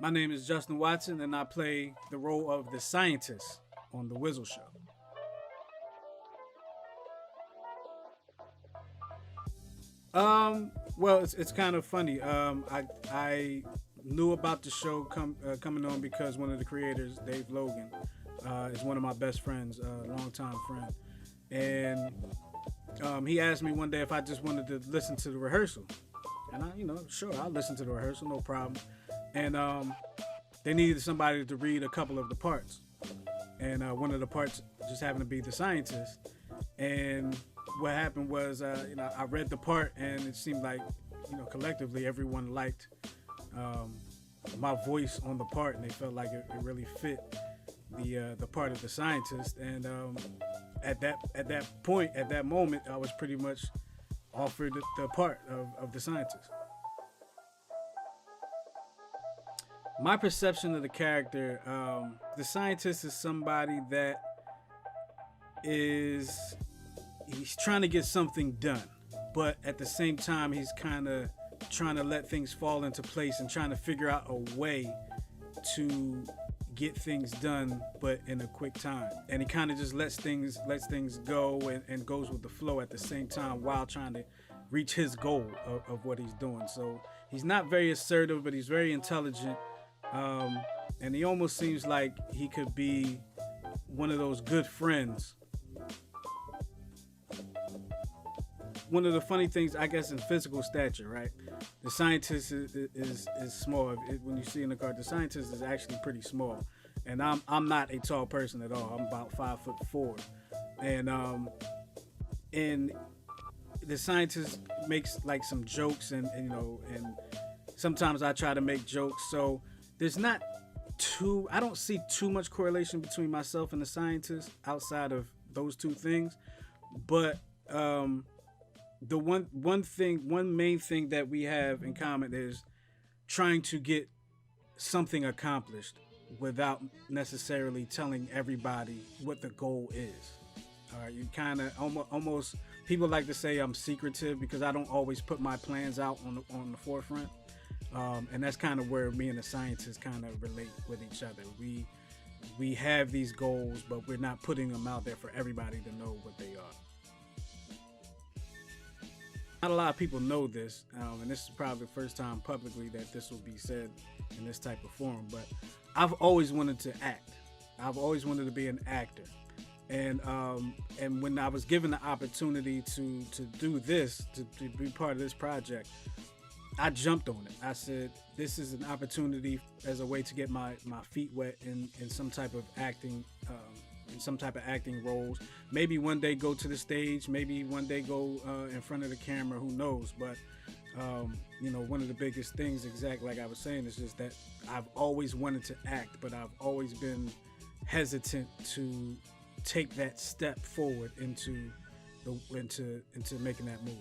My name is Justin Watson, and I play the role of the scientist on The Wizzle Show. Well, it's kind of funny. I knew about the show coming on because one of the creators, Dave Logan, is one of my best friends, longtime friend, and he asked me one day if I just wanted to listen to the rehearsal, and sure, I'll listen to the rehearsal, no problem. And they needed somebody to read a couple of the parts, and one of the parts just happened to be the scientist. And what happened was, I read the part, and it seemed like, collectively everyone liked my voice on the part, and they felt like it really fit the part of the scientist. And at that point, at that moment, I was pretty much offered the part of the scientist. My perception of the character, the scientist is somebody that is he's trying to get something done, but at the same time he's kind of trying to let things fall into place and trying to figure out a way to get things done, but in a quick time. And he kind of just lets things go and goes with the flow at the same time while trying to reach his goal of what he's doing. So he's not very assertive, but he's very intelligent. And he almost seems like he could be one of those good friends. One of the funny things, I guess, in physical stature, right? The scientist is small. When you see in the car, the scientist is actually pretty small, and I'm not a tall person at all. I'm about 5'4", and the scientist makes like some jokes, and sometimes I try to make jokes. So there's not I don't see too much correlation between myself and the scientist outside of those two things, but the one main thing that we have in common is trying to get something accomplished without necessarily telling everybody what the goal is. All right, you kind of almost people like to say I'm secretive because I don't always put my plans out on the forefront, and that's kind of where me and the scientists kind of relate with each other. We have these goals, but we're not putting them out there for everybody to know what they are. Not a lot of people know this, and this is probably the first time publicly that this will be said in this type of forum, but I've always wanted to act. I've always wanted to be an actor. And when I was given the opportunity to do this, to be part of this project, I jumped on it. I said, this is an opportunity as a way to get my feet wet in some type of acting, in some type of acting roles. Maybe one day go to the stage, maybe one day go in front of the camera, who knows. But one of the biggest things, exactly like I was saying, is just that I've always wanted to act, but I've always been hesitant to take that step forward into making that move.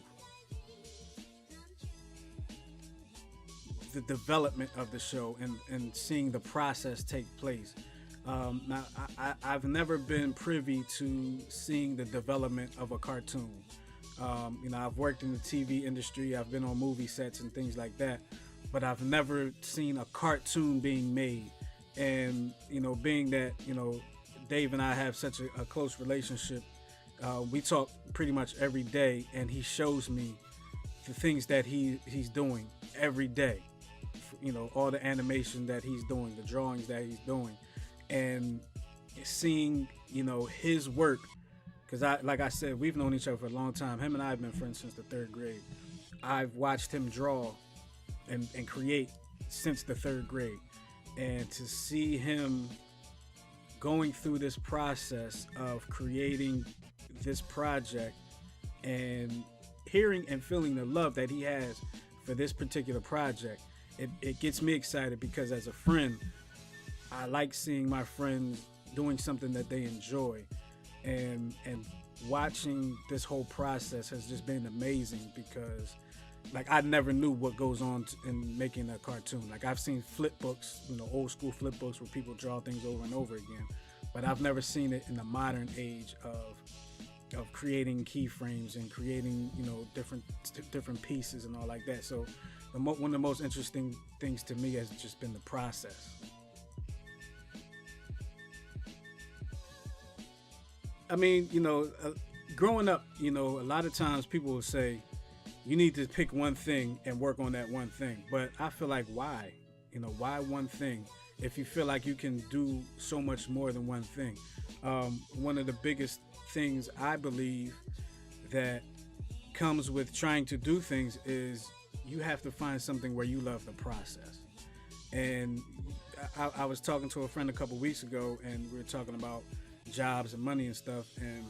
The development of the show and seeing the process take place. Now, I've never been privy to seeing the development of a cartoon. I've worked in the TV industry, I've been on movie sets and things like that, but I've never seen a cartoon being made. And, being that, Dave and I have such a close relationship, we talk pretty much every day, and he shows me the things that he's doing every day. All the animation that he's doing, the drawings that he's doing, and seeing his work, because like I said, we've known each other for a long time. Him and I have been friends since the third grade. I've watched him draw and create since the third grade, and to see him going through this process of creating this project and hearing and feeling the love that he has for this particular project, it gets me excited, because as a friend, I like seeing my friends doing something that they enjoy, and watching this whole process has just been amazing, because like I never knew what goes on in making a cartoon. Like I've seen flip books, old school flip books where people draw things over and over again, but I've never seen it in the modern age of creating keyframes and creating, different pieces and all like that. So one of the most interesting things to me has just been the process. I mean, growing up, a lot of times people will say you need to pick one thing and work on that one thing. But I feel like why? Why one thing if you feel like you can do so much more than one thing? One of the biggest things I believe that comes with trying to do things is you have to find something where you love the process. And I was talking to a friend a couple weeks ago, and we were talking about jobs and money and stuff. And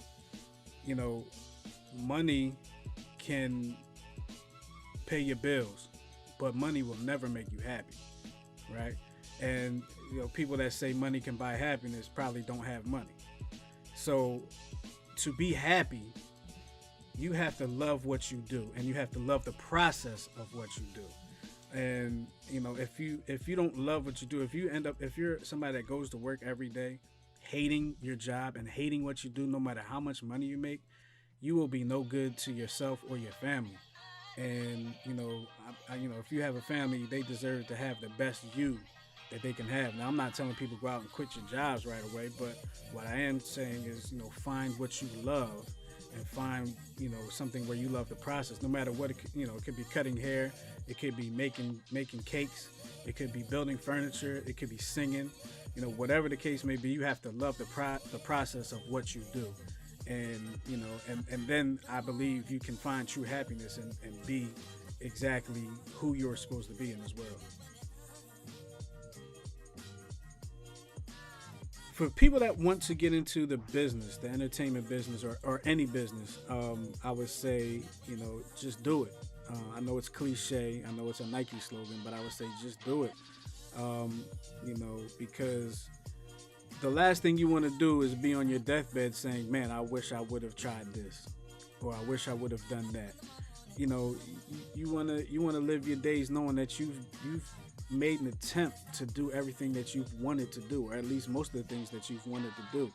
money can pay your bills, but money will never make you happy, right? And people that say money can buy happiness probably don't have money. So to be happy, you have to love what you do, and you have to love the process of what you do. And if you don't love what you do, if you're somebody that goes to work every day hating your job and hating what you do, no matter how much money you make, you will be no good to yourself or your family. And if you have a family, they deserve to have the best you that they can have. Now, I'm not telling people go out and quit your jobs right away, but what I am saying is, find what you love, and find, something where you love the process. No matter what, it could be cutting hair, it could be making cakes, it could be building furniture, it could be singing, whatever the case may be. You have to love the process of what you do. And and then I believe you can find true happiness and be exactly who you're supposed to be in this world. For people that want to get into the business, the entertainment business, or any business, I would say, just do it. I know it's cliche, I know it's a Nike slogan, but I would say just do it. Because the last thing you want to do is be on your deathbed saying, man, I wish I would have tried this, or I wish I would have done that. You want to live your days knowing that you've made an attempt to do everything that you've wanted to do, or at least most of the things that you've wanted to do.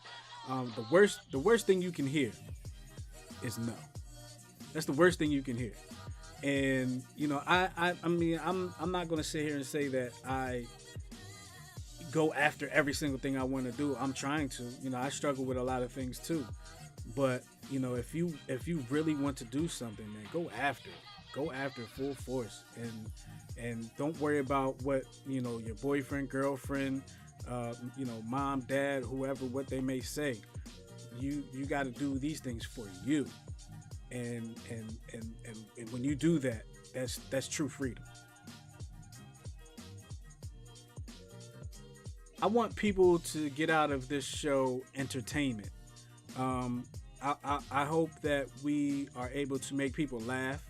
The worst thing you can hear is no. That's the worst thing you can hear. And I mean, I'm not going to sit here and say that I go after every single thing I want to do. I'm trying to. I struggle with a lot of things too. But if you really want to do something, man, go after it. Go after it full force, and don't worry about what your boyfriend, girlfriend, mom, dad, whoever, what they may say. You got to do these things for you, and when you do that, that's true freedom. I want people to get out of this show entertainment. I hope that we are able to make people laugh,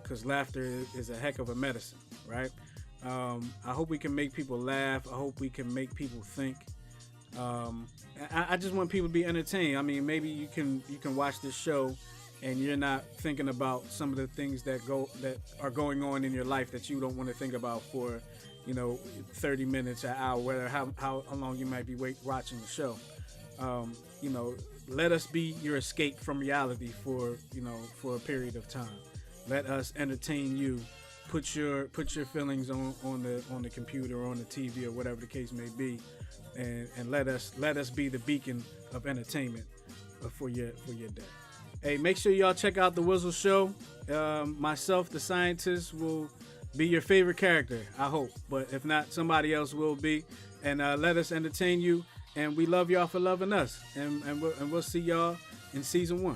because laughter is a heck of a medicine, right? I hope we can make people laugh. I hope we can make people think. I just want people to be entertained. I mean, maybe you can watch this show and you're not thinking about some of the things that are going on in your life that you don't want to think about for 30 minutes, an hour, whether how long you might be watching the show. Let us be your escape from reality for a period of time. Let us entertain you. Put your feelings on the computer or on the TV or whatever the case may be, and let us be the beacon of entertainment for your day. Hey, make sure y'all check out the Wizzle Show. Myself, the scientist, will be your favorite character, I hope. But if not, somebody else will be. And let us entertain you. And we love y'all for loving us. And we'll see y'all in season 1.